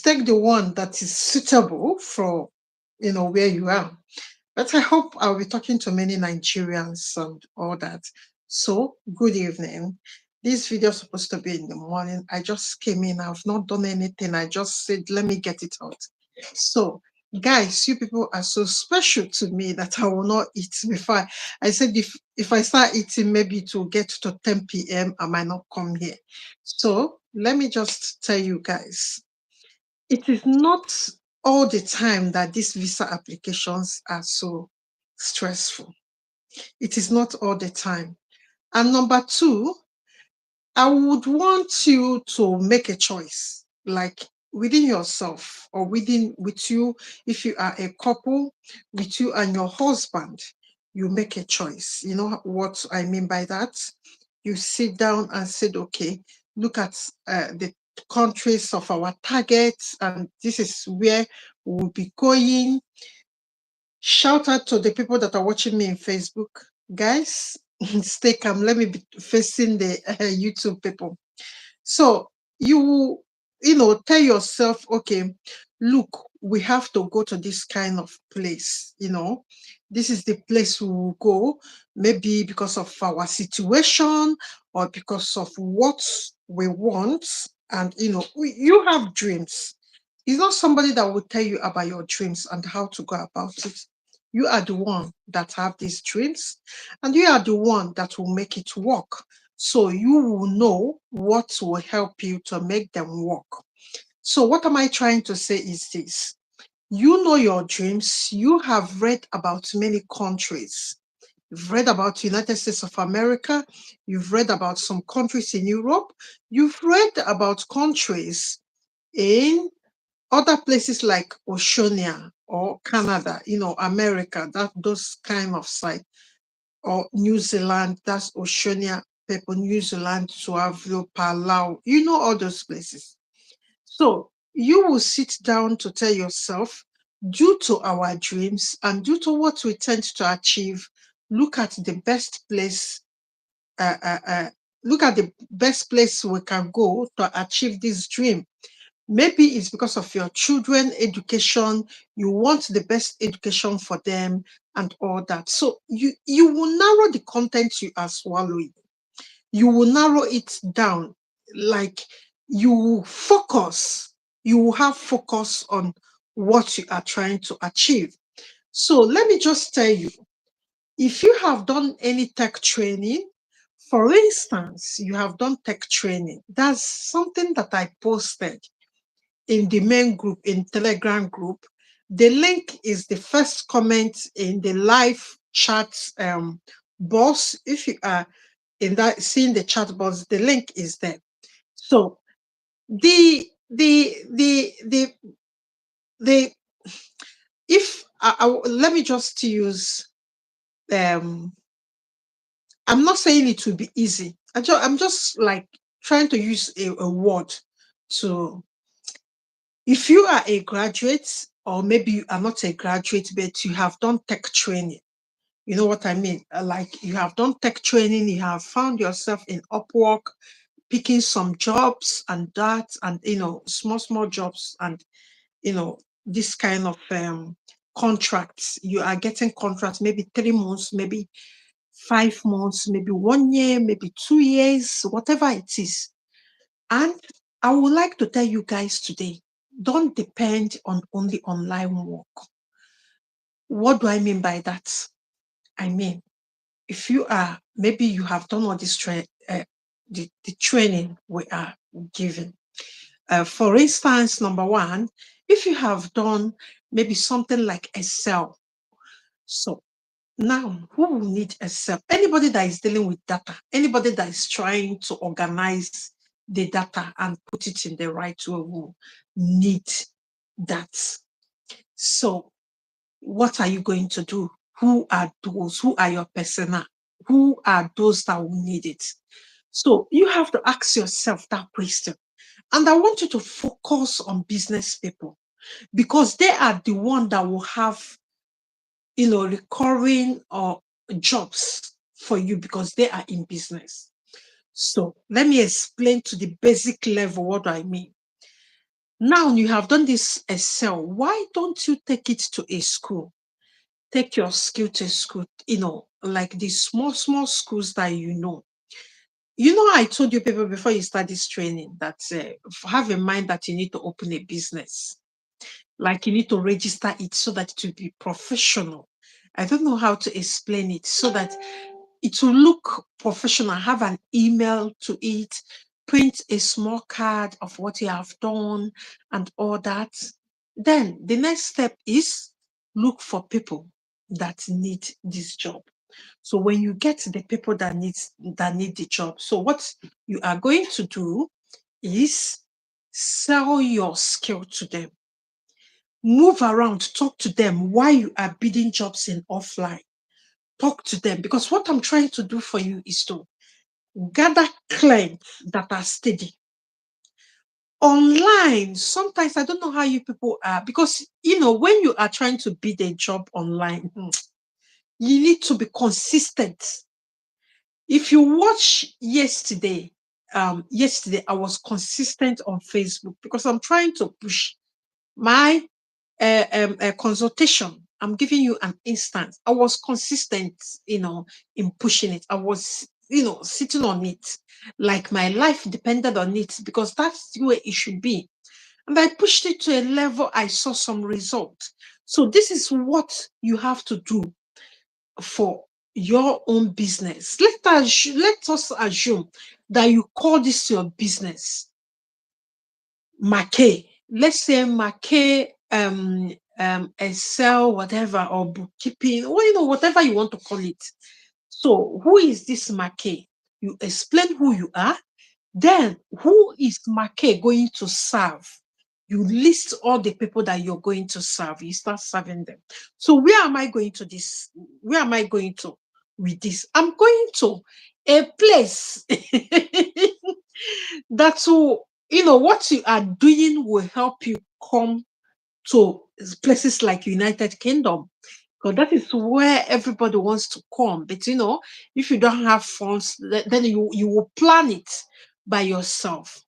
take the one that is suitable for, where you are. But I hope I'll be talking to many Nigerians and all that. So, good evening. This video is supposed to be in the morning. I just came in. I've not done anything. I just said, let me get it out. So, guys, you people are so special to me that I will not eat before. I said, if I start eating, maybe it will get to 10 p.m. I might not come here. So, let me just tell you guys, it is not all the time that these visa applications are so stressful. It is not all the time. And number two, I would want you to make a choice, like within yourself or with you, if you are a couple, with you and your husband, you make a choice. You know what I mean by that? You sit down and said, okay, look at the countries of our targets, and this is where we'll be going. Shout out to the people that are watching me in Facebook. Guys, stay calm. Let me be facing the YouTube people. So you tell yourself, okay, look, we have to go to this kind of place. This is the place we will go, maybe because of our situation or because of what we want. And you have dreams. It's not somebody that will tell you about your dreams and how to go about it. You are the one that have these dreams, and you are the one that will make it work. So you will know what will help you to make them work. So what am I trying to say is this. You know your dreams. You have read about many countries. You've read about United States of America. You've read about some countries in Europe. You've read about countries in other places like Oceania or Canada, America, those kind of sites, or New Zealand, that's Oceania people, New Zealand, Suavio, Palau, all those places. So you will sit down to tell yourself, due to our dreams and due to what we tend to achieve, look at the best place, look at the best place we can go to achieve this dream. Maybe it's because of your children education. You want the best education for them and all that. So you will narrow the content you are swallowing. You will narrow it down. Like you will focus. You will have focus on what you are trying to achieve. So let me just tell you, if you have done any tech training, for instance, you have done tech training, that's something that I posted in the main group, in Telegram group. The link is the first comment in the live chat box. If you are in that, seeing the chat box, the link is there. So the if let me just use I'm not saying it will be easy. I'm just like trying to use a word to, if you are a graduate, or maybe you are not a graduate, but you have done tech training, you know what I mean? Like you have done tech training, you have found yourself in Upwork, picking some jobs and that, and, small jobs, and, this kind of contracts. You are getting contracts, maybe 3 months, maybe 5 months, maybe 1 year, maybe 2 years, whatever it is. And I would like to tell you guys today, don't depend on only online work. What do I mean by that? I mean, if you are, maybe you have done all this the training we are giving. For instance, number one, if you have done maybe something like Excel. So now, who will need Excel? Anybody that is dealing with data, anybody that is trying to organize the data and put it in the right way will need that. So what are you going to do? Who are those? Who are your persona? Who are those that will need it? So you have to ask yourself that question. And I want you to focus on business people, because they are the one that will have, recurring or jobs for you, because they are in business. So let me explain to the basic level what I mean. Now you have done this Excel. Why don't you take it to a school? Take your skill to school, like these small, small schools that you know. I told you people before you start this training that have in mind that you need to open a business. Like you need to register it so that it will be professional. I don't know how to explain it so that it will look professional. Have an email to it, print a small card of what you have done and all that. Then the next step is look for people that need this job. So when you get the people that need the job, so what you are going to do is sell your skill to them. Move around, talk to them while you are bidding jobs in offline. Talk to them, because what I'm trying to do for you is to gather clients that are steady. Online, sometimes I don't know how you people are, because when you are trying to bid a job online, you need to be consistent. If you watch yesterday, I was consistent on Facebook because I'm trying to push my consultation. I'm giving you an instance. I was consistent, in pushing it. I was, sitting on it like my life depended on it, because that's the way it should be. And I pushed it to a level I saw some result. So this is what you have to do for your own business. Let us assume that you call this your business, Make. Let's say Make Excel, whatever, or bookkeeping, or whatever you want to call it. So who is this Make? You explain who you are. Then who is Make going to serve? You list all the people that you're going to serve. You start serving them. So where am I going to this? Where am I going to with this? I'm going to a place that will, what you are doing will help you come to places like United Kingdom. Because that is where everybody wants to come. But if you don't have funds, then you will plan it by yourself.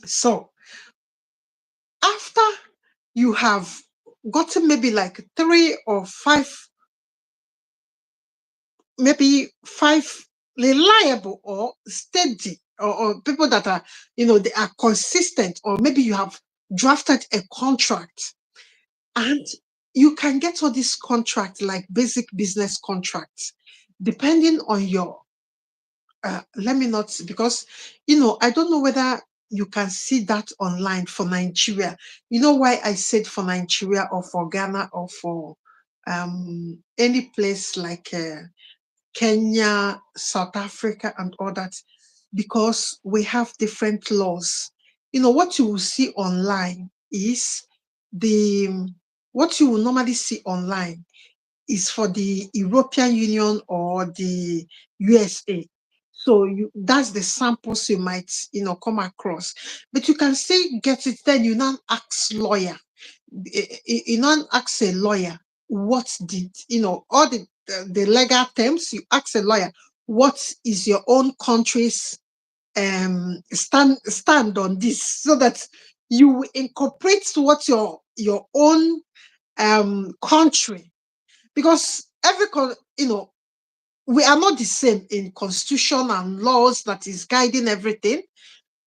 So after you have gotten maybe like maybe five reliable or steady, or people that are, they are consistent, or maybe you have drafted a contract, and you can get all these contracts like basic business contracts, depending on your let me not, because I don't know whether you can see that online for Nigeria. You know why I said for Nigeria or for Ghana or for any place like Kenya, South Africa, and all that? Because we have different laws. What you will see online is the what you will normally see online is for the European Union or the USA. So that's the samples you might come across. But you can still get it, then you now ask lawyer. You now ask a lawyer what did all the legal terms. You ask a lawyer what is your own country's stand on this, so that you incorporate what your own country, because we are not the same in constitution and laws that is guiding everything.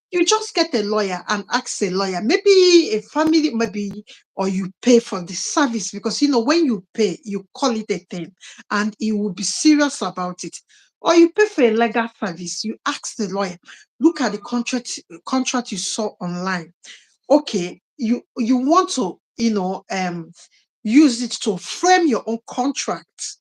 You just get a lawyer and ask a lawyer, maybe a family, maybe, or you pay for the service, because when you pay, you call it a thing, and he will be serious about it. Or you pay for a legal service, you ask the lawyer, look at the contract you saw online. Okay, you want to use it to frame your own contract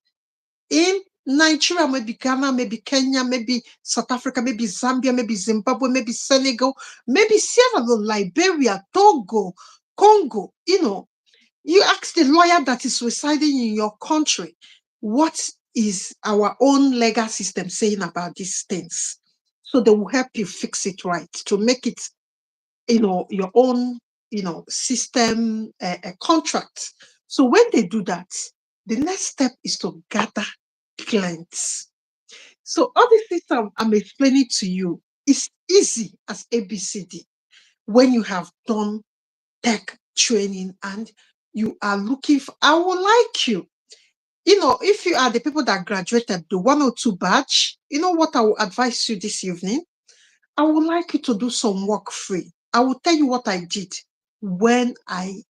in Nigeria, maybe Ghana, maybe Kenya, maybe South Africa, maybe Zambia, maybe Zimbabwe, maybe Senegal, maybe Sierra Leone, Liberia, Togo, Congo. You ask the lawyer that is residing in your country, what is our own legal system saying about these things? So they will help you fix it right, to make it, your own, system, a contract. So when they do that, the next step is to gather clients. So all these things I'm explaining to you is easy as ABCD when you have done tech training and you are looking for, I will like you. If you are the people that graduated the 102 batch, you know what I will advise you this evening? I would like you to do some work free. I will tell you what I did when I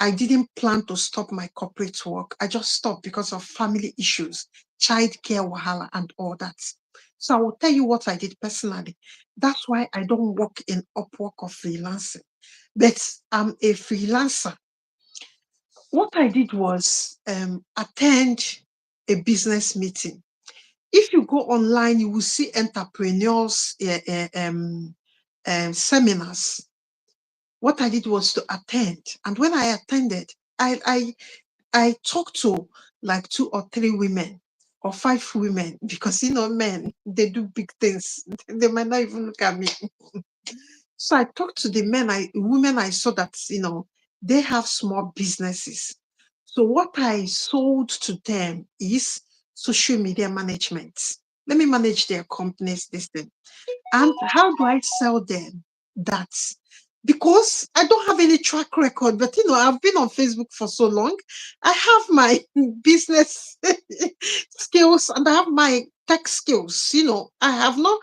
didn't plan to stop my corporate work. I just stopped because of family issues, childcare wahala, and all that. So I will tell you what I did personally. That's why I don't work in Upwork or freelancing. But I'm a freelancer. What I did was attend a business meeting. If you go online, you will see entrepreneurs seminars. What I did was to attend, and when I attended, I talked to like 2 or 3 women or 5 women because men they do big things. They might not even look at me. So I talked to the women I saw that they have small businesses. So what I sold to them is social media management. Let me manage their companies, this thing. And how do I sell them that? Because I don't have any track record, but I've been on Facebook for so long. I have my business skills and I have my tech skills. I have not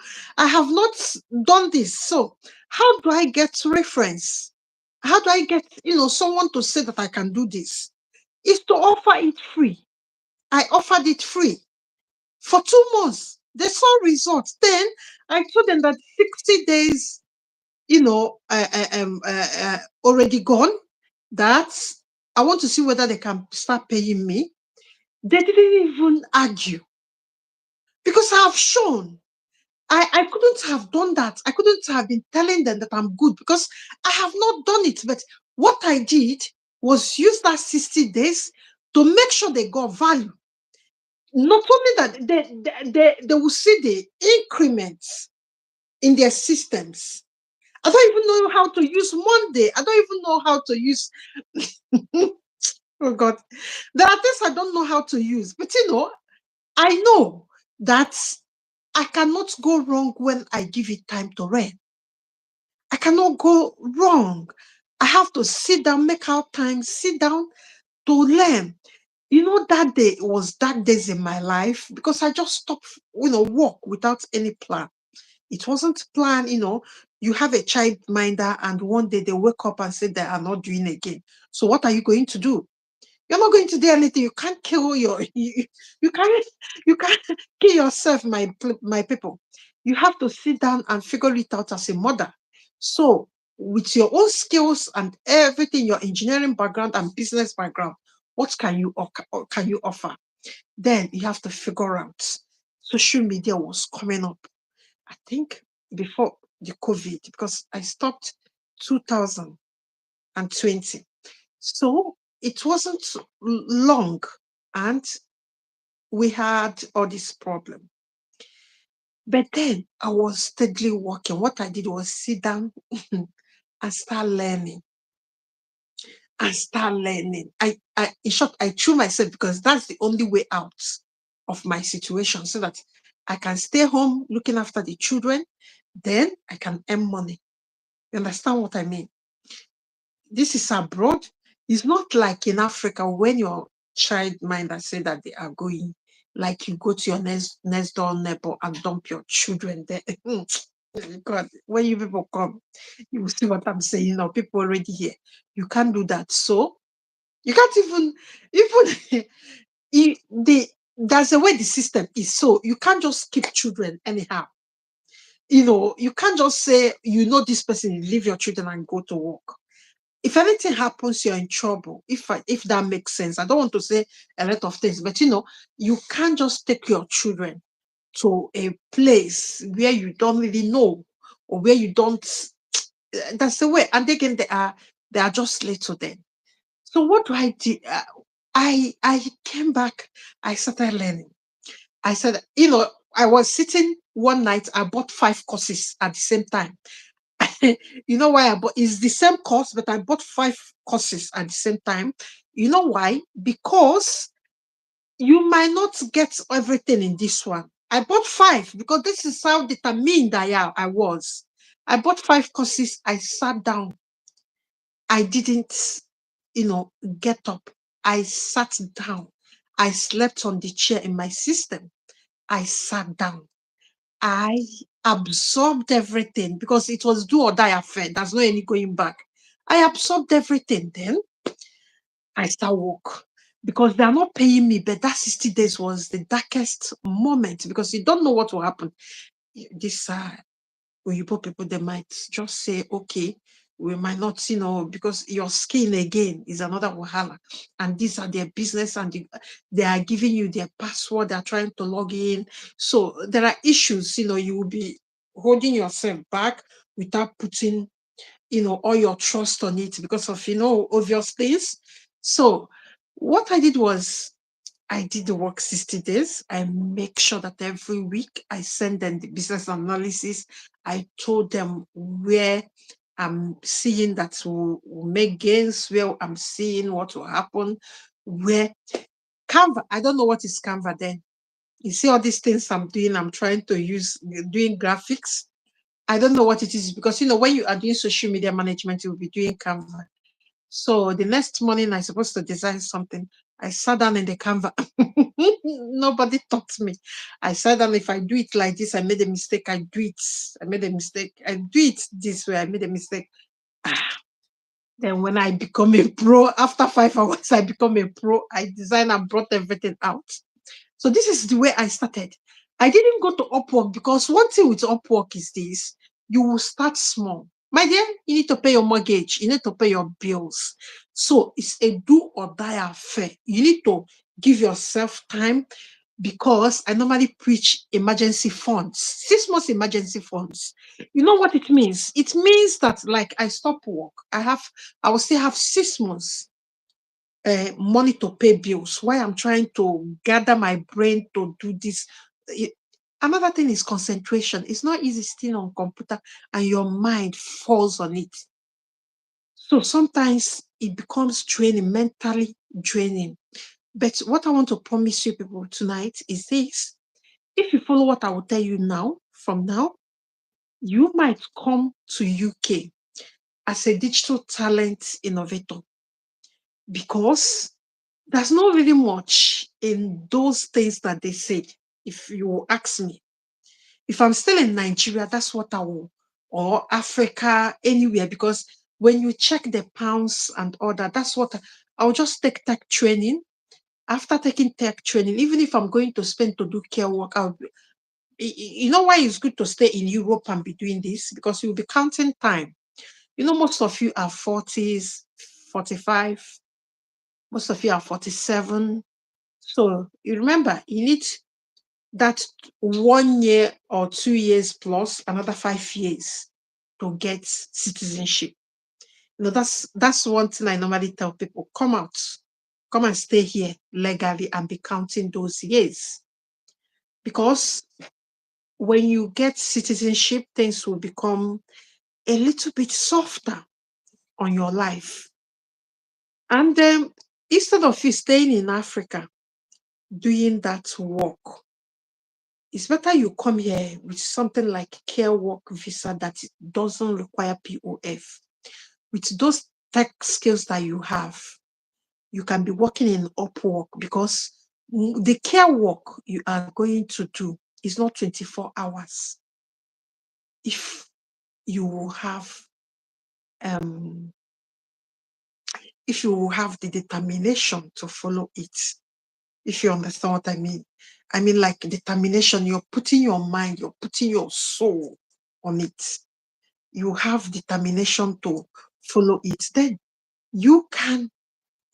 done this. So how do I get reference? How do I get someone to say that I can do this? Is to offer it free. I offered it free for 2 months. They saw results. Then I told them that 60 days, already gone, that I want to see whether they can start paying me. They didn't even argue because I have shown. I couldn't have done that. I couldn't have been telling them that I'm good because I have not done it. But what I did was use that 60 days to make sure they got value. Not only that, they will see the increments in their systems. I don't even know how to use Monday. I don't even know how to use. Oh God, there are things I don't know how to use. But I know that I cannot go wrong when I give it time to run. I cannot go wrong. I have to sit down, make out time, sit down to learn. That day was dark days in my life because I just stopped, work without any plan. It wasn't planned. You have a child minder and one day they wake up and say they are not doing again. So what are you going to do? You're not going to do anything. You can't kill you can't kill yourself, my people. You have to sit down and figure it out as a mother. So with your own skills and everything, your engineering background and business background, what can you offer? Then you have to figure out. Social media was coming up, I think, before the COVID, because I stopped 2020. So it wasn't long, and we had all this problem. But then I was steadily working. What I did was sit down and start learning. In short, I threw myself because that's the only way out of my situation so that I can stay home looking after the children. Then I can earn money. You understand what I mean? This is abroad. It's not like in Africa when your child minder say that they are going, like you go to your next door neighbor and dump your children there. God, when you people come, you will see what I'm saying. People already here. You can't do that. So you can't even that's the way the system is. So you can't just keep children anyhow. You can't just say this person, leave your children and go to work. If anything happens, you're in trouble. If that makes sense. I don't want to say a lot of things, but you can't just take your children to a place where you don't really know or where you don't. That's the way. And again, they are just little then. So what do I do? I came back. I started learning. I said, I was sitting one night. I bought 5 courses at the same time. You know why I bought? It's the same course, but I bought 5 courses at the same time. You know why? Because you might not get everything in this one. I bought 5 because this is how determined I was. I bought 5 courses. I sat down. I didn't, get up. I sat down. I slept on the chair in my system. I sat down. I absorbed everything because it was do or die affair. There's no any going back. I absorbed everything. Then I start work because they are not paying me. But that 60 days was the darkest moment because you don't know what will happen. This Oyibo people, they might just say, okay, we might not, because your skin again is another wahala. And these are their business and they are giving you their password. They're trying to log in. So there are issues, you will be holding yourself back without putting, all your trust on it because of, obvious things. So what I did was I did the work 60 days. I make sure that every week I send them the business analysis. I told them where I'm seeing that will make gains, where I'm seeing what will happen, where Canva. I don't know what is Canva then. You see all these things I'm doing, I'm trying to use doing graphics. I don't know what it is because when you are doing social media management, you'll be doing Canva. So the next morning, I supposed to design something. I sat down in the Canva. Nobody taught me. I sat down. If I do it like this, I made a mistake. I do it. I made a mistake. I do it this way. I made a mistake. Then when I become a pro, after 5 hours, I become a pro. I designed and brought everything out. So this is the way I started. I didn't go to Upwork because one thing with Upwork is this: you will start small. My dear, you need to pay your mortgage, you need to pay your bills. So it's a do or die affair. You need to give yourself time because I normally preach emergency funds, 6 months emergency funds. You know what it means? It means that like I stop work, I will still have 6 months money to pay bills while I'm trying to gather my brain to do this. Another thing is concentration. It's not easy sitting on computer and your mind falls on it. So sometimes it becomes draining, mentally draining. But what I want to promise you people tonight is this. If you follow what I will tell you now, from now, you might come to UK as a digital talent innovator because there's not really much in those things that they said. If you ask me, if I'm still in Nigeria, that's what I will, or Africa, anywhere, because when you check the pounds and all that, that's what I'll just take tech training. After taking tech training, even if I'm going to spend to do care work, you know why it's good to stay in Europe and be doing this? Because you'll be counting time. Most of you are 40s, 45, most of you are 47. So you remember, you need that 1 year or 2 years plus another 5 years to get citizenship. That's one thing I normally tell people: come out, come and stay here legally and be counting those years. Because when you get citizenship, things will become a little bit softer on your life. And instead of you staying in Africa doing that work, it's better you come here with something like care work visa that doesn't require POF. With those tech skills that you have, you can be working in Upwork because the care work you are going to do is not 24 hours. If you have um, if you have the determination to follow it, if you understand what I mean. I mean, like determination, you're putting your mind, you're putting your soul on it. You have determination to follow it. Then you can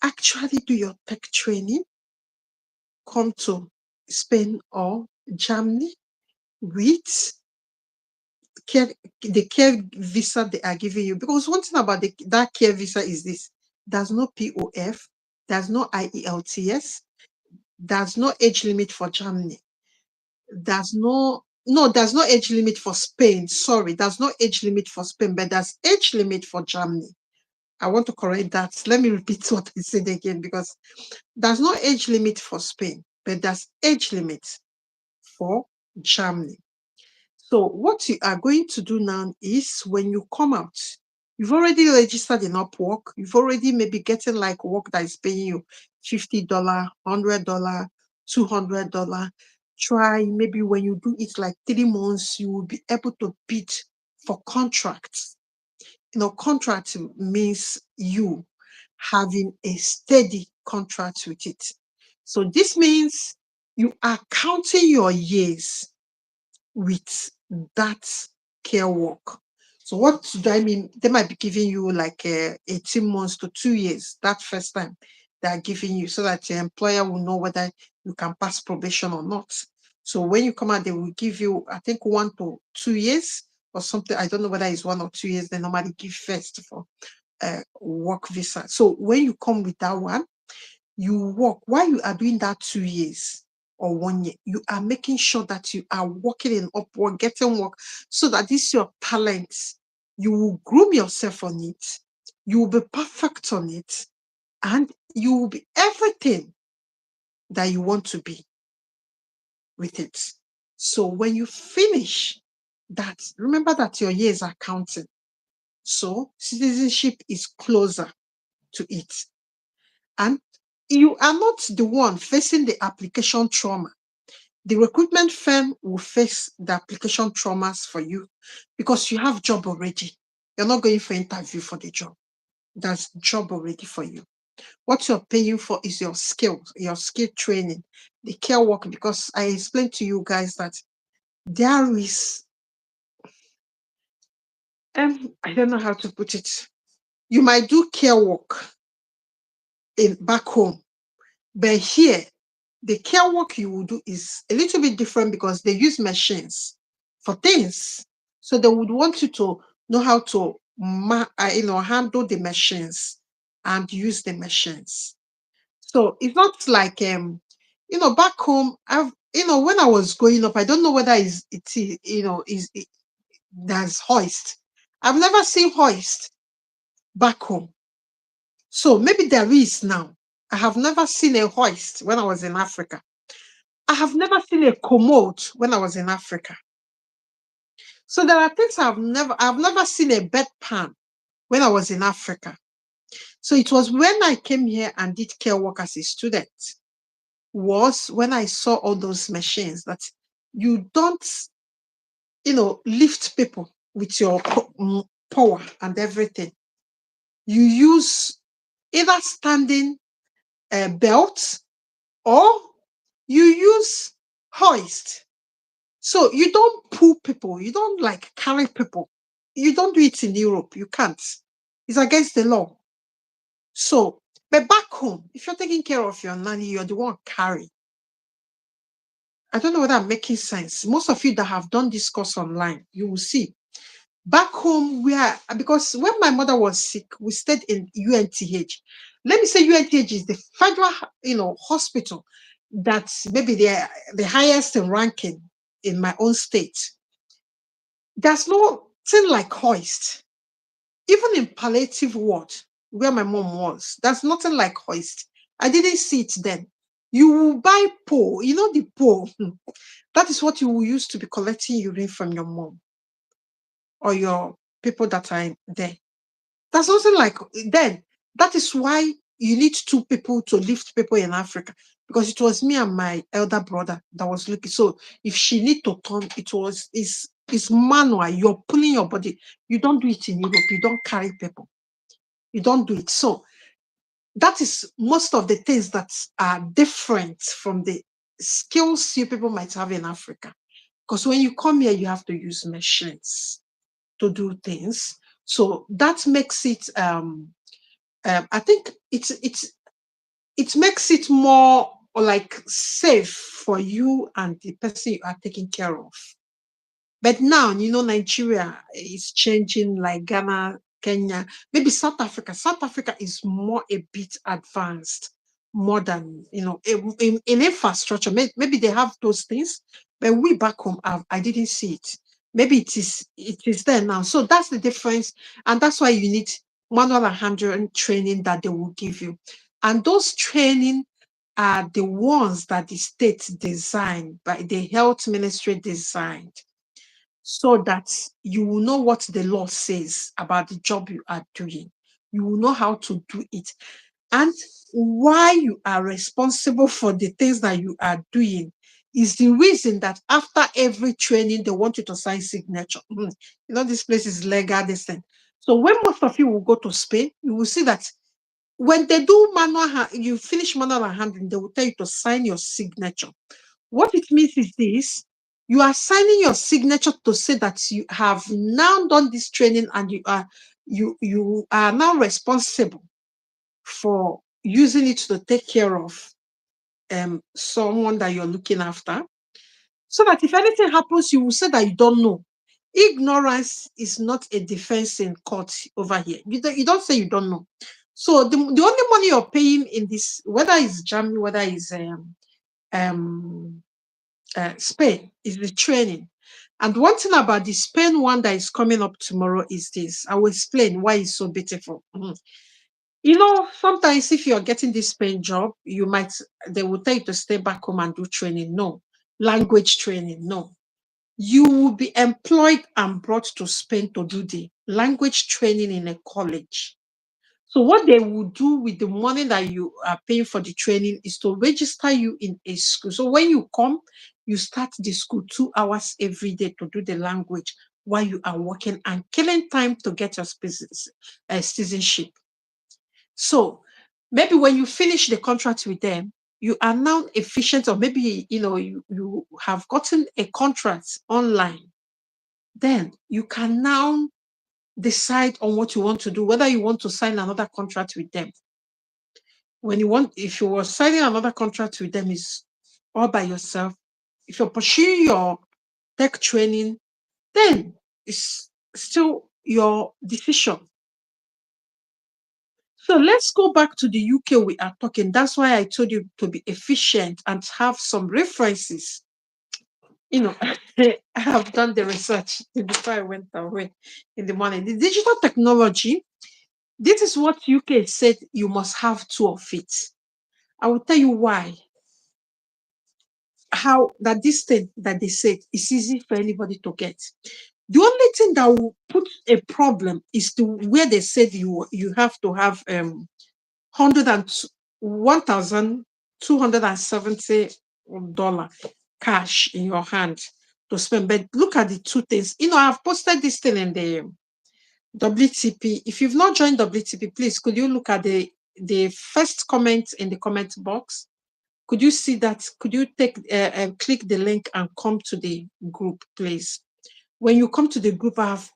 actually do your tech training, come to Spain or Germany with the care visa they are giving you. Because one thing about that care visa is this: there's no POF, there's no IELTS, there's no age limit for Germany. There's no age limit for Spain. Sorry, there's no age limit for Spain, but there's age limit for Germany. I want to correct that. Let me repeat what I said again because there's no age limit for Spain, but there's age limit for Germany. So what you are going to do now is when you come out, You've already registered in Upwork. You've already maybe getting like work that is paying you $50, $100, $200. Try maybe when you do it like 3 months, you will be able to bid for contracts. Contract means you having a steady contract with it. So this means you are counting your years with that care work. So what do I mean? They might be giving you like 18 months to 2 years that first time they are giving you, so that your employer will know whether you can pass probation or not. So when you come out, they will give you, I think, 1 to 2 years or something. I don't know whether it's 1 or 2 years. They normally give first for work visa. So when you come with that one, you work. While you are doing that 2 years or 1 year, you are making sure that you are working in Upwork, getting work, so that this is your talent. You will groom yourself on it. You will be perfect on it. And you will be everything that you want to be with it. So when you finish that, remember that your years are counting. So citizenship is closer to it. And you are not the one facing the application trauma. The recruitment firm will face the application traumas for you because you have job already. You're not going for interview for the job. That's job already for you. What you're paying for is your skills, your skill training, the care work, because I explained to you guys that there is, I don't know how to put it. You might do care work back home, but here the care work you will do is a little bit different because they use machines for things. So they would want you to know how to handle the machines and use the machines. So it's not like back home, when I was growing up, I don't know whether there's hoist. I've never seen hoist back home. So maybe there is now. I have never seen a hoist when I was in Africa. I have never seen a commode when I was in Africa. So there are things I've never seen a bedpan when I was in Africa. So it was when I came here and did care work as a student, was when I saw all those machines that you don't, lift people with your power and everything. You use either standing belt or you use hoist. So you don't pull people, you don't like carry people. You don't do it in Europe. You can't. It's against the law. So, but back home, if you're taking care of your nanny, you're the one carry. I don't know whether I'm making sense. Most of you that have done this course online, you will see. Back home, because when my mother was sick, we stayed in UNTH. Let me say UNTH is the federal, hospital that's maybe the highest in ranking in my own state. There's nothing like hoist. Even in palliative ward, where my mom was, there's nothing like hoist. I didn't see it then. You will buy pole, the pole. That is what you will use to be collecting urine from your mom or your people that are there. There's nothing like then. That is why you need 2 people to lift people in Africa, because it was me and my elder brother that was looking. So if she need to turn, it's manual. You're pulling your body. You don't do it in Europe. You don't carry people. You don't do it. So that is most of the things that are different from the skills you people might have in Africa. Because when you come here, you have to use machines to do things. So that makes it I think it makes it more like safe for you and the person you are taking care of. But now, Nigeria is changing, like Ghana, Kenya, maybe South Africa. South Africa is more a bit advanced, more than, in infrastructure. Maybe they have those things, but we back home, I didn't see it. Maybe it is there now. So that's the difference. And that's why you need manual and handling training that they will give you. And those training are the ones that the state designed, by the health ministry designed. so that you will know what the law says about the job you are doing. You will know how to do it and why you are responsible for the things that you are doing is the reason that after every training, they want you to sign signature. This place is legal, this thing. So when most of you will go to Spain, you will see that when they do manual, you finish manual handling, they will tell you to sign your signature. What it means is this: you are signing your signature to say that you have now done this training and you are now responsible for using it to take care of someone that you're looking after. So that if anything happens, you will say that you don't know. Ignorance is not a defense in court over here. You don't say you don't know. So the only money you're paying in this, whether it's Germany, whether it's um, Spain, is the training. And one thing about the Spain one that is coming up tomorrow is this. I will explain why it's so beautiful. Sometimes if you're getting this Spain job, they will tell you to stay back home and do training. No. Language training. No. You will be employed and brought to Spain to do the language training in a college. So what they will do with the money that you are paying for the training is to register you in a school. So when you come, you start the school 2 hours every day to do the language while you are working and killing time to get your citizenship. So maybe when you finish the contract with them, you are now efficient, or maybe you have gotten a contract online. Then you can now decide on what you want to do, whether you want to sign another contract with them. If you were signing another contract with them, is all by yourself. If you're pursuing your tech training, then it's still your decision. So let's go back to the UK we are talking. That's why I told you to be efficient and have some references. I have done the research before I went away in the morning. The digital technology, this is what UK said you must have 2 of it. I will tell you why. How that this thing that they said is easy for anybody to get. The only thing that will put a problem is where they said you have to have $1,270 cash in your hand to spend. But look at the two things. I've posted this thing in the WTP. If you've not joined WTP, please could you look at the first comment in the comment box? Could you see that? Could you click the link and come to the group, please? When you come to the group, I have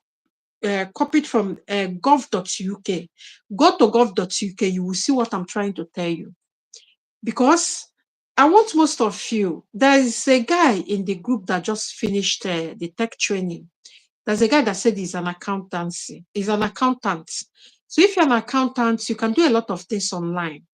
copied from gov.uk. Go to gov.uk, you will see what I'm trying to tell you. Because I want most of you, there is a guy in the group that just finished the tech training. There's a guy that said he's an accountancy. He's an accountant. So if you're an accountant, you can do a lot of things online.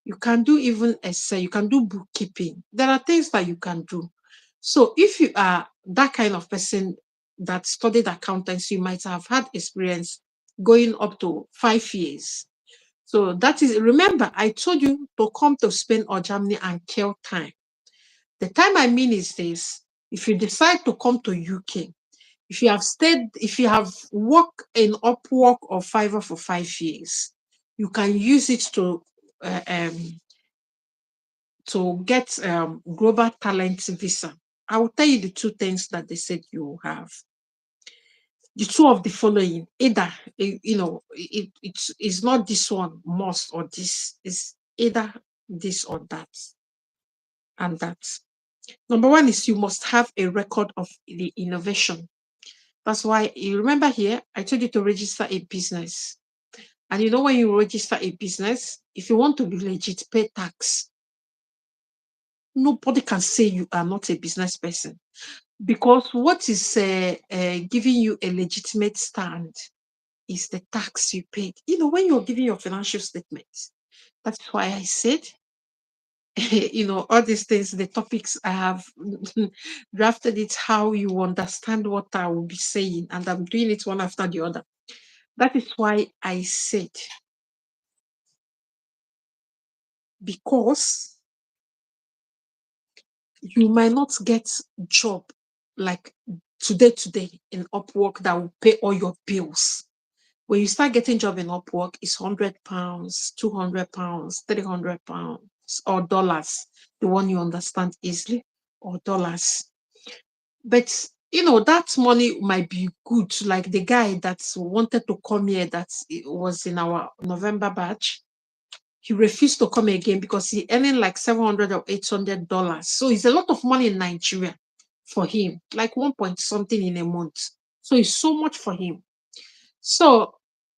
You can do even essay, you can do bookkeeping. There are things that you can do. So if you are that kind of person that studied accountancy, you might have had experience going up to 5 years. So that is, remember, I told you to come to Spain or Germany and kill time. The time I mean is this: if you decide to come to UK, if you have worked in Upwork or Fiverr for 5 years, you can use it to get global talent visa. I will tell you the 2 things that they said you will have. The 2 of the following: either it's not this one must or this, is either this or that and that. Number 1 is you must have a record of the innovation. That's why you remember here I told you to register a business. And when you register a business, if you want to be legit, pay tax. Nobody can say you are not a business person, because what is giving you a legitimate stand is the tax you paid. When you're giving your financial statements. That's why I said, all these things, the topics I have drafted it how you understand what I will be saying, and I'm doing it one after the other. That is why I said, because you might not get job like today in Upwork that will pay all your bills. When you start getting job in Upwork, it's £100, £200, £300, or dollars, the one you understand easily, or dollars. But that money might be good. Like the guy that wanted to come here, that was in our November batch, he refused to come again because he earning like $700 or $800. So it's a lot of money in Nigeria for him, like 1 point something in a month. So it's so much for him. So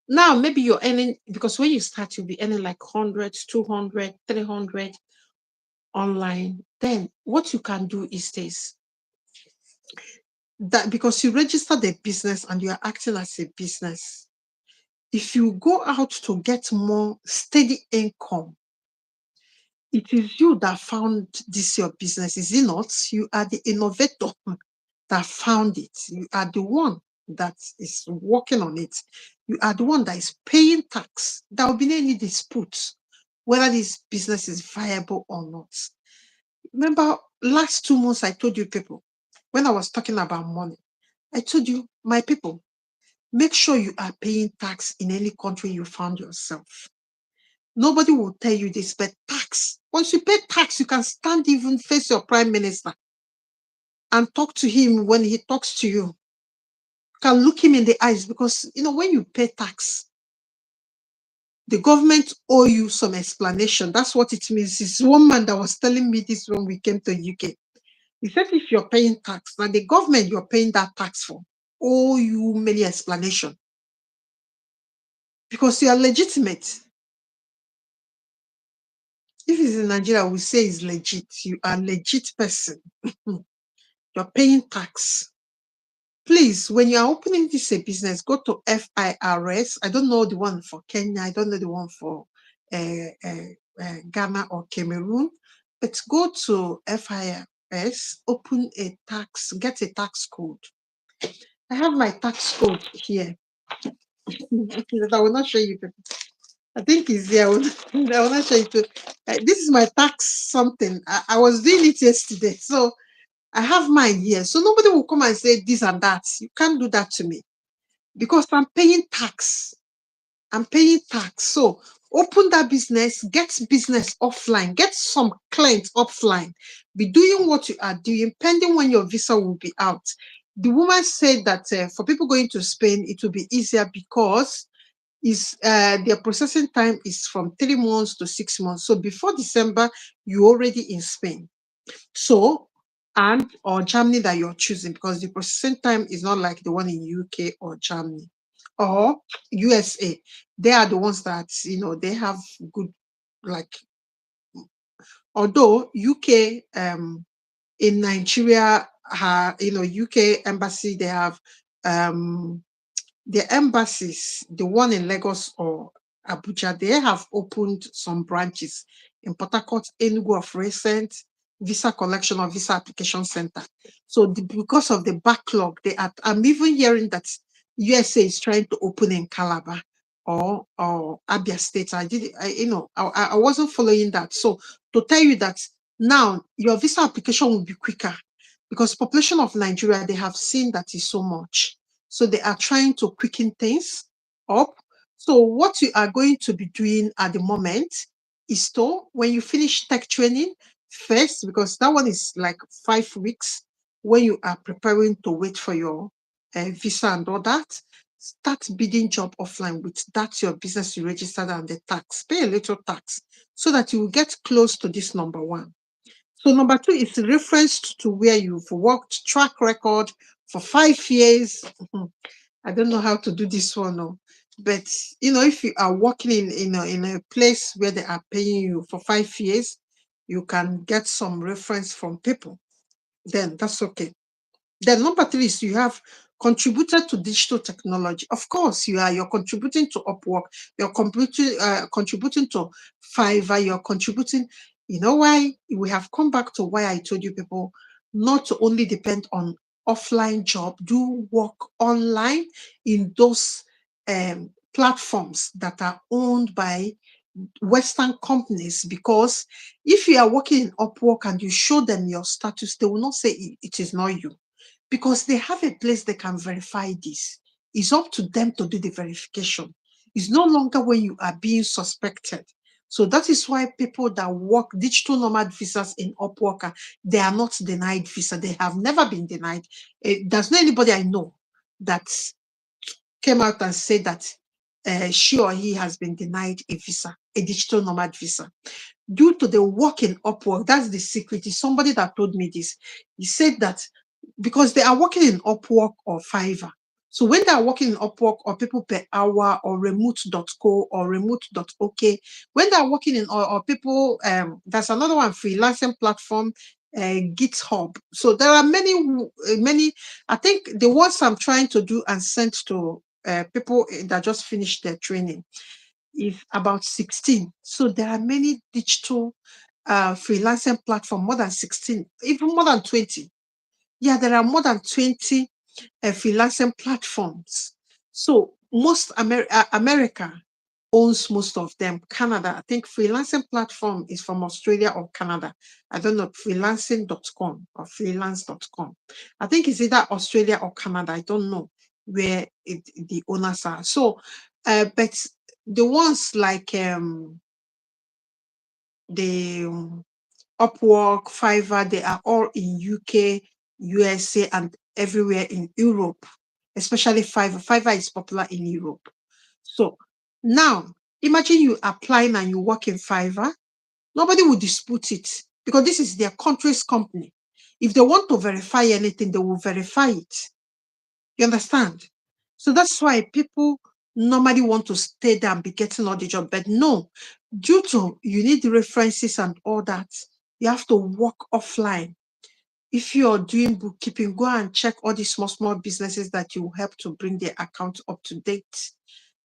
now maybe you're earning, because when you start, you'll be earning like 100, 200, 300 online. Then what you can do is this, that because you registered a business and you are acting as a business, if you go out to get more steady income, it is you that found this your business, is it not? You are the innovator that found it. You are the one that is working on it. You are the one that is paying tax. There will be any dispute whether this business is viable or not. Remember, last 2 months, I told you people, when I was talking about money, I told you, my people, make sure you are paying tax in any country you found yourself. Nobody will tell you this, but tax. Once you pay tax, you can stand even face your prime minister and talk to him when he talks to you. You can look him in the eyes, because when you pay tax, the government owe you some explanation. That's what it means. It's one man that was telling me this when we came to UK. He said, if you're paying tax, now the government you're paying that tax for owe you many explanation, because you are legitimate. If it's in Nigeria, we say it's legit. You are a legit person. You're paying tax. Please, when you are opening this a business, go to FIRS. I don't know the one for Kenya. I don't know the one for Ghana or Cameroon. But go to FIRS, open a tax, get a tax code. I have my tax code here. That I will not show you. I think it's there. I will not show you. This is my tax something. I was doing it yesterday. So I have mine here. So nobody will come and say this and that. You can't do that to me, because I'm paying tax. I'm paying tax. So open that business, get business offline, get some clients offline, be doing what you are doing, pending when your visa will be out. The woman said that for people going to Spain, it will be easier because their processing time is from 3 months to 6 months. So before December, you're already in Spain. So, or Germany that you're choosing, because the processing time is not like the one in UK or Germany or USA. They are the ones that, they have good, like, although UK, in Nigeria, UK embassy, they have, the embassies, the one in Lagos or Abuja, they have opened some branches in Port Harcourt, Enugu of recent, visa collection or visa application center. So because of the backlog, I'm even hearing that USA is trying to open in Calabar or Abia State. I wasn't following that. So to tell you that now your visa application will be quicker, because population of Nigeria, they have seen that is so much. So they are trying to quicken things up. So what you are going to be doing at the moment is to, when you finish tech training first, because that one is like 5 weeks, when you are preparing to wait for your visa and all that, start bidding job offline with that your business you registered and the tax. Pay a little tax so that you will get close to this number one. So number two is referenced to where you've worked, track record for 5 years. I don't know how to do this one, no. But if you are working in a place where they are paying you for 5 years, you can get some reference from people. Then that's okay. Then number three is you have contributed to digital technology. Of course, you're contributing to Upwork, you're contributing to Fiverr, you're contributing. You know why? We have come back to why I told you people not to only depend on offline job, do work online in those platforms that are owned by Western companies, because if you are working in Upwork and you show them your status, they will not say it is not you, because they have a place they can verify this. It's up to them to do the verification. It's no longer when you are being suspected. So that is why people that work digital nomad visas in Upwork, they are not denied visa. They have never been denied. There's not anybody I know that came out and said that she or he has been denied a visa, a digital nomad visa, due to the work in Upwork. That's the secret. It's somebody that told me this. He said that because they are working in Upwork or Fiverr. So when they are working in Upwork or people per hour or remote.co or remote.ok, when they are working in or people, there's another one, freelancing platform, GitHub. So there are many. I think the ones I'm trying to do and send to people that just finished their training is about 16. So there are many digital freelancing platform, more than 16, even more than 20. Yeah, there are more than 20 freelancing platforms. So most America owns most of them. Canada, I think freelancing platform is from Australia or Canada. I don't know, freelancing.com or freelance.com. I think it's either Australia or Canada. I don't know where the owners are. So, but the ones like the Upwork, Fiverr, they are all in UK, USA, and everywhere in Europe, especially Fiverr. Fiverr is popular in Europe. So now, imagine you applying and you work in Fiverr. Nobody will dispute it because this is their country's company. If they want to verify anything, they will verify it. You understand? So that's why people normally want to stay there and be getting all the job. But no, due to you need the references and all that, you have to work offline. If you're doing bookkeeping, go and check all the small businesses that you help to bring their account up to date.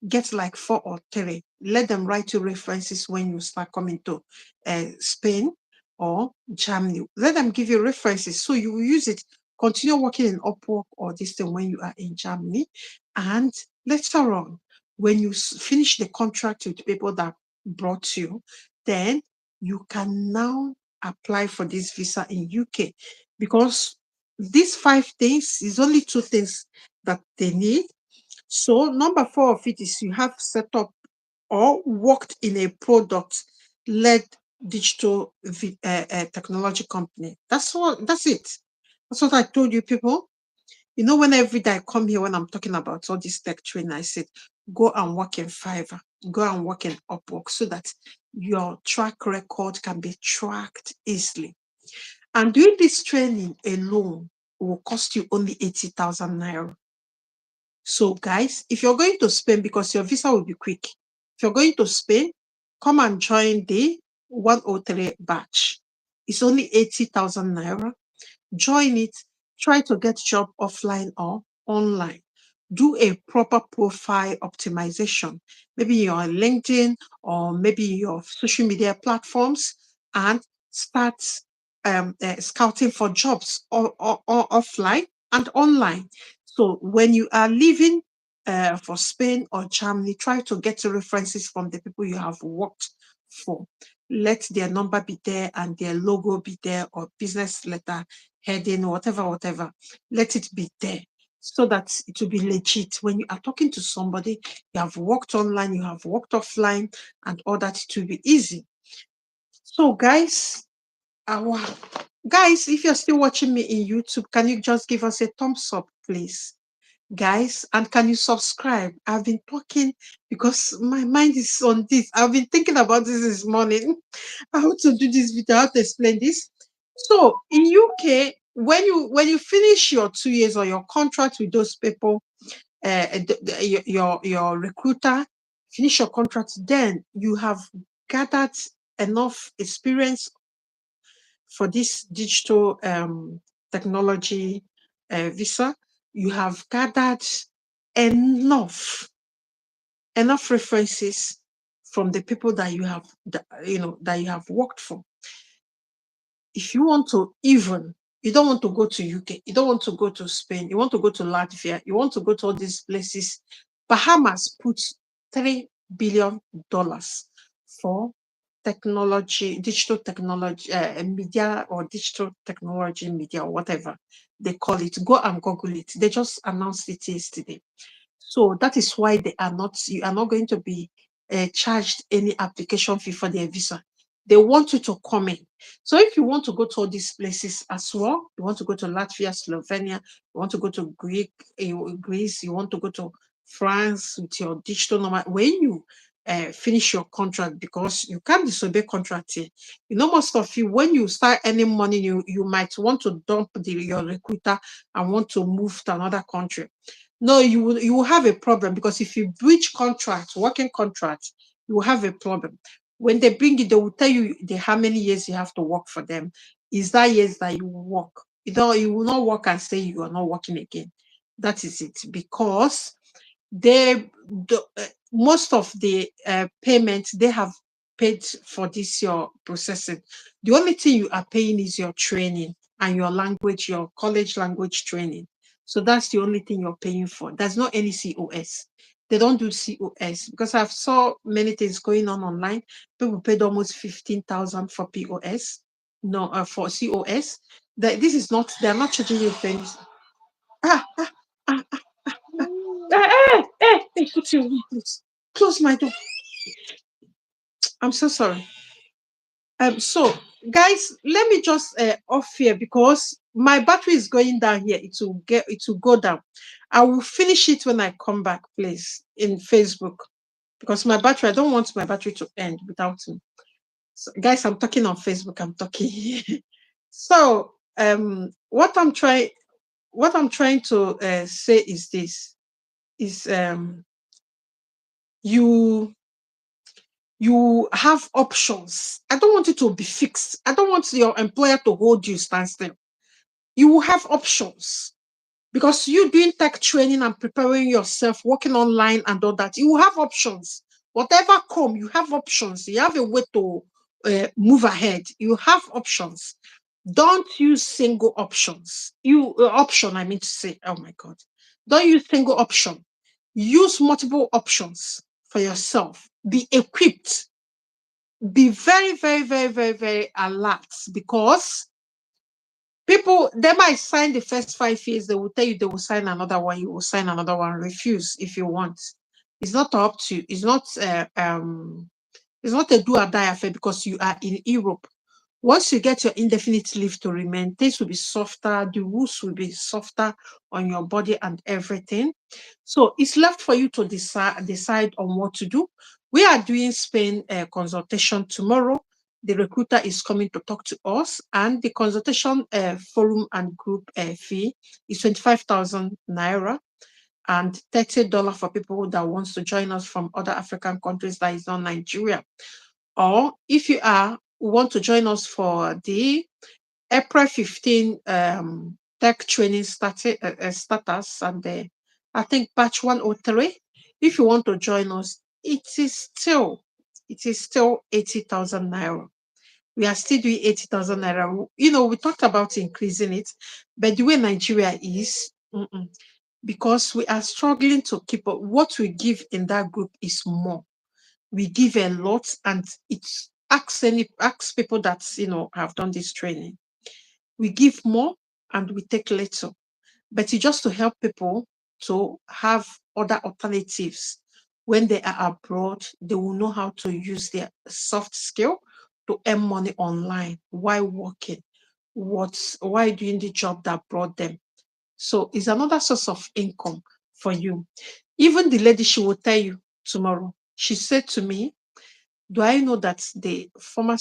Get like 4 or 3. Let them write you references when you start coming to Spain or Germany. Let them give you references so you will use it. Continue working in Upwork or this thing when you are in Germany. And later on, when you finish the contract with people that brought you, then you can now apply for this visa in UK, because these 5 things is only 2 things that they need. So number 4 of it is you have set up or worked in a product-led digital technology company. That's it. That's what I told you, people. You know, when every day I come here, when I'm talking about all this tech training, I said, go and work in Fiverr, go and work in Upwork so that your track record can be tracked easily. And doing this training alone will cost you only 80,000 naira. So guys, if you're going to Spain, because your visa will be quick, if you're going to Spain, come and join the 103 batch. It's only 80,000 naira. Join it. Try to get job offline or online. Do a proper profile optimization, maybe your LinkedIn or maybe your social media platforms, and start scouting for jobs or offline and online. So when you are leaving for Spain or Germany, try to get references from the people you have worked for. Let their number be there and their logo be there, or business letter, heading, whatever. Let it be there so that it will be legit. When you are talking to somebody, you have worked online, you have worked offline, and all that, it will be easy. So guys, if you're still watching me in YouTube, can you just give us a thumbs up, please? Guys, and can you subscribe? I've been talking because my mind is on this. I've been thinking about this morning. How to do this video, how to explain this. So in UK, when you finish your 2 years or your contract with those people, your recruiter finish your contract, then you have gathered enough experience for this digital technology visa. You have gathered enough references from the people that you have that you have worked for. If you want to you don't want to go to UK, you don't want to go to Spain, you want to go to Latvia, you want to go to all these places. Bahamas puts $3 billion for technology, digital technology, media or digital technology media or whatever they call it. Go and Google it. They just announced it yesterday. So that is why you are not going to be charged any application fee for their visa. They want you to come in. So if you want to go to all these places as well, you want to go to Latvia, Slovenia, you want to go to Greece, you want to go to France with your digital number, when you finish your contract, because you can't disobey contract here. You know, most of you, when you start earning money, you might want to dump your recruiter and want to move to another country. No, you will have a problem, because if you breach contract, working contract, you will have a problem. When they bring it, they will tell you how many years you have to work for them. Is that years that you will work? You will not work and say you are not working again. That is it. Because most of the payments they have paid for this your processing. The only thing you are paying is your training and your language, your college language training. So that's the only thing you're paying for. There's not any COS. They don't do COS, because I've saw many things going on online. People paid almost 15,000 for POS. No, for COS. This is not. They're not charging you things. Ah, ah, ah, put your please. Close my door. I'm so sorry. So guys, let me just off here, because my battery is going down here. It will go down. I will finish it when I come back, please, in Facebook, because my battery, I don't want my battery to end without me. So, guys, I'm talking on Facebook. I'm talking. So what I'm trying to say is this: is you have options. I don't want it to be fixed. I don't want your employer to hold you stand still. You will have options, because you doing tech training and preparing yourself, working online and all that. You will have options. Whatever come, you have options. You have a way to move ahead. You have options. Don't use single options. Option, I mean to say. Oh my God! Don't use single option. Use multiple options for yourself. Be equipped. Be very, very, very, very, very alert, because people, they might sign the first 5 years, they will tell you they will sign another one, you will sign another one. Refuse if you want. It's not up to you. It's not a do or die affair, because you are in Europe. Once you get your indefinite leave to remain, things will be softer, the rules will be softer on your body and everything. So it's left for you to decide on what to do. We are doing Spain consultation tomorrow. The recruiter is coming to talk to us, and the consultation forum and group fee is 25,000 naira and $30 for people that wants to join us from other African countries that is not Nigeria. Or if you want to join us for the April 15 tech training status, and I think batch 103. If you want to join us, it is still 80,000 naira. We are still doing 80,000 naira. You know, we talked about increasing it, but the way Nigeria is, because we are struggling to keep up. What we give in that group is more. We give a lot, and it's ask people that have done this training. We give more and we take little, but it's just to help people to have other alternatives. When they are abroad, they will know how to use their soft skill to earn money online while working, while doing the job that brought them. So it's another source of income for you. Even the lady, she will tell you tomorrow. She said to me, do I know that the former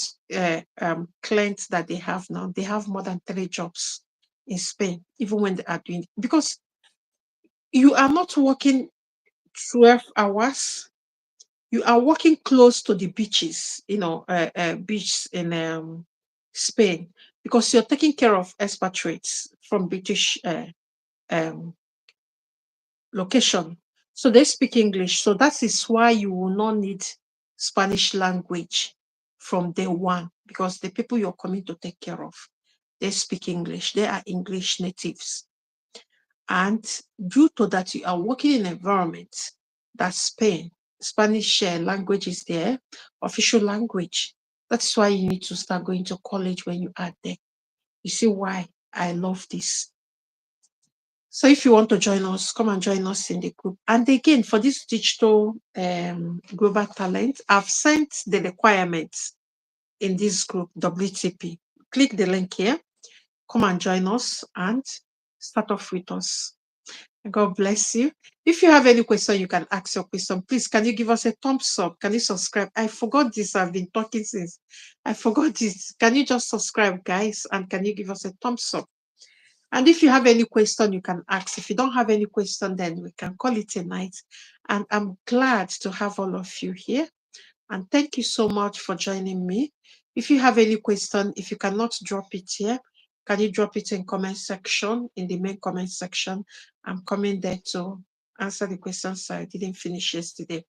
clients that they have now, they have more than 3 jobs in Spain, even when they are doing it? Because you are not working 12 hours. You are working close to the beaches, beaches in Spain, because you're taking care of expatriates from British um, location. So they speak English. So that is why you will not need Spanish language from day one, because the people you're coming to take care of, they speak English. They are English natives. And due to that, you are working in an environment that Spanish language is their official language. That's why you need to start going to college when you are there. You see why I love this. So if you want to join us, come and join us in the group. And again, for this digital global talent, I've sent the requirements in this group, WTP. Click the link here, come and join us and start off with us. God bless you. If you have any question, you can ask your question. Please, can you give us a thumbs up? Can you subscribe? I forgot this. I've been talking since. I forgot this. Can you just subscribe, guys? And can you give us a thumbs up? And if you have any question, you can ask. If you don't have any question, then we can call it a night. And I'm glad to have all of you here. And thank you so much for joining me. If you have any question, if you cannot drop it here, can you drop it in comment section, in the main comment section? I'm coming there to answer the questions I didn't finish yesterday.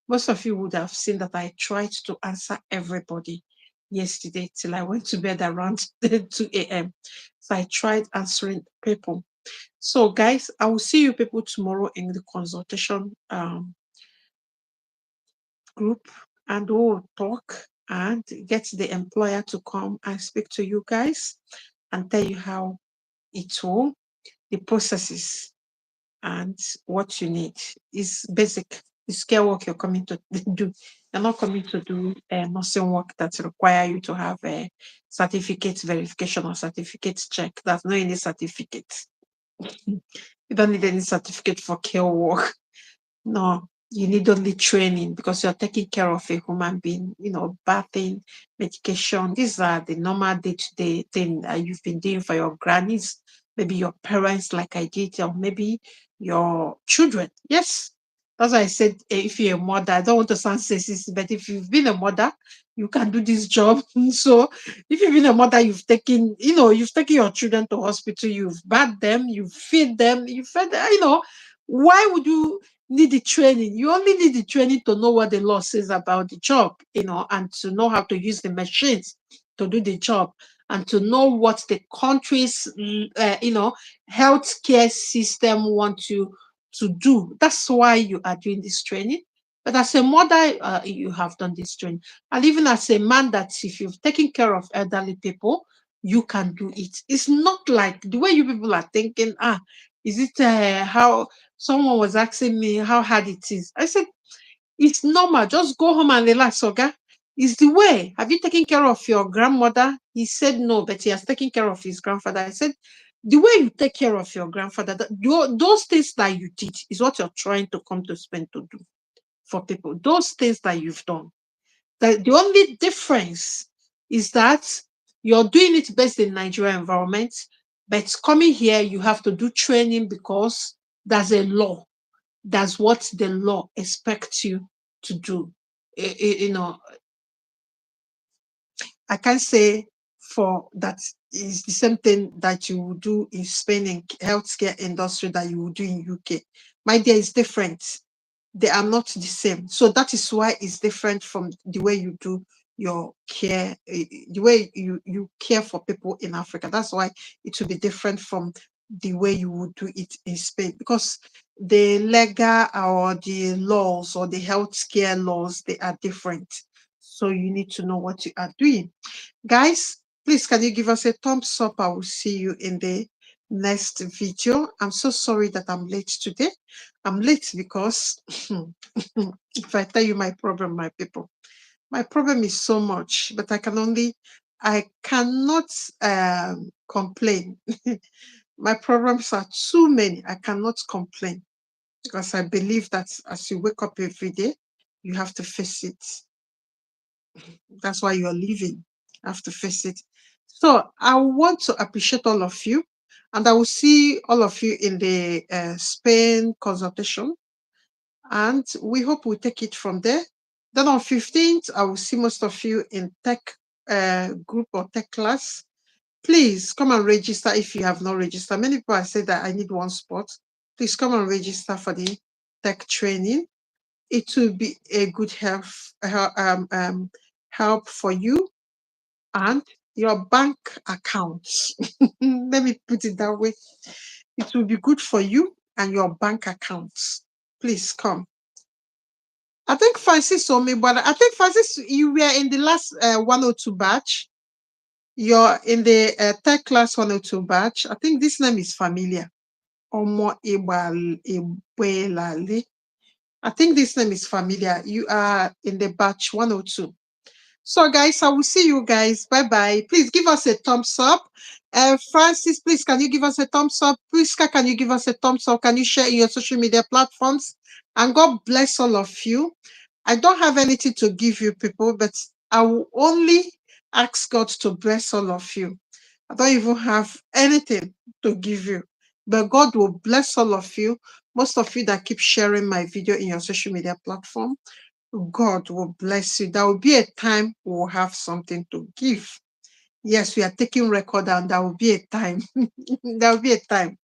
Most of you would have seen that I tried to answer everybody yesterday till I went to bed around 2 a.m. So I tried answering people. So guys, I will see you people tomorrow in the consultation group, and we'll talk and get the employer to come and speak to you guys and tell you how it will, the processes and what you need. Is basic. It's care work you're coming to do. You're not coming to do nursing work that require you to have a certificate verification or certificate check. There's no any certificate. You don't need any certificate for care work. No, you need only training because you're taking care of a human being, bathing, medication. These are the normal day-to-day thing that you've been doing for your grannies, maybe your parents, like I did, or maybe your children. Yes. That's why I said if you're a mother, I don't want to sound sexist, but if you've been a mother, you can do this job. So if you've been a mother, you've taken your children to hospital, you've bathed them, you feed them, you fed them, why would you need the training? You only need the training to know what the law says about the job, and to know how to use the machines to do the job, and to know what the country's, healthcare system want you to do. That's why you are doing this training. But as a mother, you have done this training. And even as a man, that if you've taken care of elderly people, you can do it. It's not like the way you people are thinking, is it how someone was asking me how hard it is. I said, it's normal. Just go home and relax, okay? It's the way. Have you taken care of your grandmother? He said no, but he has taken care of his grandfather. I said, the way you take care of your grandfather, those things that you did is what you're trying to come to Spain to do for people. Those things that you've done. The only difference is that you're doing it based in Nigerian environment, but coming here, you have to do training because there's a law. That's what the law expects you to do. I can't say for that is the same thing that you would do in Spain in healthcare industry that you would do in UK. My dear, is different. They are not the same. So that is why it's different from the way you do your care, the way you care for people in Africa. That's why it will be different from the way you would do it in Spain, because the legal or the laws or the healthcare laws, they are different. So you need to know what you are doing. Guys, please, can you give us a thumbs up? I will see you in the next video. I'm so sorry that I'm late today. I'm late because if I tell you my problem, my people, my problem is so much, but I cannot complain. My problems are too many. I cannot complain because I believe that as you wake up every day, you have to face it. That's why you're living. You have to face it. So I want to appreciate all of you, and I will see all of you in the Spain consultation, and we hope we take it from there. Then on 15th, I will see most of you in tech group or tech class. Please come and register if you have not registered. Many people have said that I need one spot. Please come and register for the tech training. It will be a good help for you and your bank accounts. Let me put it that way. It will be good for you and your bank accounts. Please come. I think Francis or me, but I think Francis, you were in the last 102 batch. You're in the third class 102 batch. I think this name is familiar. Omo Ibelali. I think this name is familiar. You are in the batch 102. So, guys, I will see you guys. Bye bye. Please give us a thumbs up. Francis, please, can you give us a thumbs up? Priska, can you give us a thumbs up? Can you share in your social media platforms? And God bless all of you. I don't have anything to give you, people, but I will only ask God to bless all of you. I don't even have anything to give you, but God will bless all of you. Most of you that keep sharing my video in your social media platform, God will bless you. There will be a time we will have something to give. Yes, we are taking record, and there will be a time. There will be a time.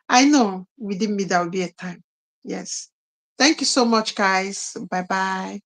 I know within me there will be a time. Yes. Thank you so much, guys. Bye bye.